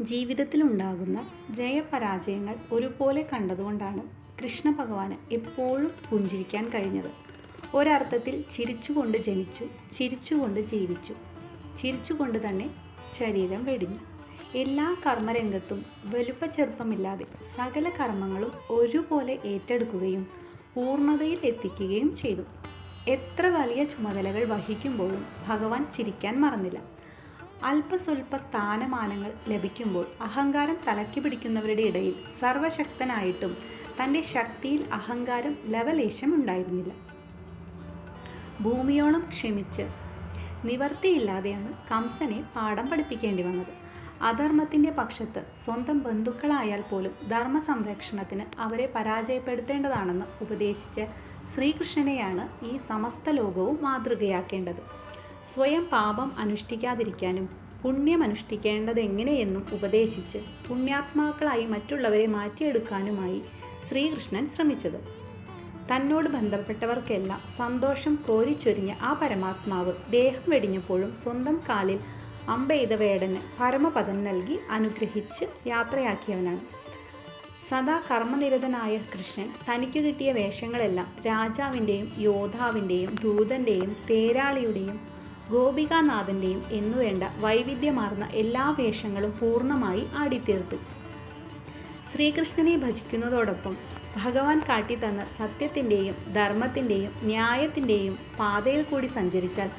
ജീവിതത്തിലുണ്ടാകുന്ന ജയപരാജയങ്ങൾ ഒരുപോലെ കണ്ടതുകൊണ്ടാണ് കൃഷ്ണ ഭഗവാന് എപ്പോഴും പുഞ്ചിരിക്കാൻ കഴിഞ്ഞത്. ഒരർത്ഥത്തിൽ ചിരിച്ചുകൊണ്ട് ജനിച്ചു, ചിരിച്ചുകൊണ്ട് ജീവിച്ചു, ചിരിച്ചുകൊണ്ട് തന്നെ ശരീരം വെടിഞ്ഞു. എല്ലാ കർമ്മരംഗത്തും വലുപ്പ ചെറുപ്പമില്ലാതെ സകല കർമ്മങ്ങളും ഒരുപോലെ ഏറ്റെടുക്കുകയും പൂർണ്ണതയിൽ എത്തിക്കുകയും ചെയ്തു. എത്ര വലിയ ചുമതലകൾ വഹിക്കുമ്പോഴും ഭഗവാൻ ചിരിക്കാൻ മറന്നില്ല. അല്പസ്വല്പ സ്ഥാനമാനങ്ങൾ ലഭിക്കുമ്പോൾ അഹങ്കാരം തലയ്ക്ക് പിടിക്കുന്നവരുടെ ഇടയിൽ സർവശക്തനായിട്ടും തൻ്റെ ശക്തിയിൽ അഹങ്കാരം ലവലേശം ഉണ്ടായിരുന്നില്ല. ഭൂമിയോളം ക്ഷമിച്ച് നിവർത്തിയില്ലാതെയാണ് കംസനെ പാഠം പഠിപ്പിക്കേണ്ടി വന്നത്. അധർമ്മത്തിൻ്റെ പക്ഷത്ത് സ്വന്തം ബന്ധുക്കളായാൽ പോലും ധർമ്മ സംരക്ഷണത്തിന് അവരെ പരാജയപ്പെടുത്തേണ്ടതാണെന്ന് ഉപദേശിച്ച ശ്രീകൃഷ്ണനെയാണ് ഈ സമസ്ത ലോകവും മാതൃകയാക്കേണ്ടത്. സ്വയം പാപം അനുഷ്ഠിക്കാതിരിക്കാനും പുണ്യമനുഷ്ഠിക്കേണ്ടതെങ്ങനെയെന്നും ഉപദേശിച്ച് പുണ്യാത്മാക്കളായി മറ്റുള്ളവരെ മാറ്റിയെടുക്കാനുമായി ശ്രീകൃഷ്ണൻ ശ്രമിച്ചത്. തന്നോട് ബന്ധപ്പെട്ടവർക്കെല്ലാം സന്തോഷം കോരിച്ചൊരിഞ്ഞ ആ പരമാത്മാവ് ദേഹം വെടിഞ്ഞപ്പോഴും സ്വന്തം കാലിൽ അമ്പെയ്ത വേടന് പരമപദം നൽകി അനുഗ്രഹിച്ച് യാത്രയാക്കിയവനാണ്. സദാ കർമ്മനിരതനായ കൃഷ്ണൻ തനിക്ക് കിട്ടിയ വേഷങ്ങളെല്ലാം രാജാവിൻ്റെയും യോദ്ധാവിൻ്റെയും ദൂതൻ്റെയും തേരാളിയുടെയും ഗോപികാനാഥൻ്റെയും എന്നുവേണ്ട വൈവിധ്യമാർന്ന എല്ലാ വേഷങ്ങളും പൂർണ്ണമായി ആടിത്തീർത്തു. ശ്രീകൃഷ്ണനെ ഭജിക്കുന്നതോടൊപ്പം ഭഗവാൻ കാട്ടിത്തന്ന സത്യത്തിൻ്റെയും ധർമ്മത്തിൻ്റെയും ന്യായത്തിൻ്റെയും പാതയിൽ കൂടി സഞ്ചരിച്ചാൽ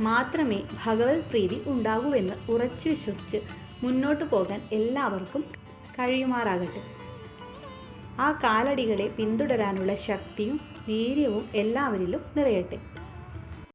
മാത്രമേ ഭഗവത് പ്രീതി ഉണ്ടാകൂവെന്ന് ഉറച്ചു വിശ്വസിച്ച് മുന്നോട്ടു പോകാൻ എല്ലാവർക്കും കഴിയുമാറാകട്ടെ. ആ കാലടികളെ പിന്തുടരാനുള്ള ശക്തിയും വീര്യവും എല്ലാവരിലും നിറയട്ടെ.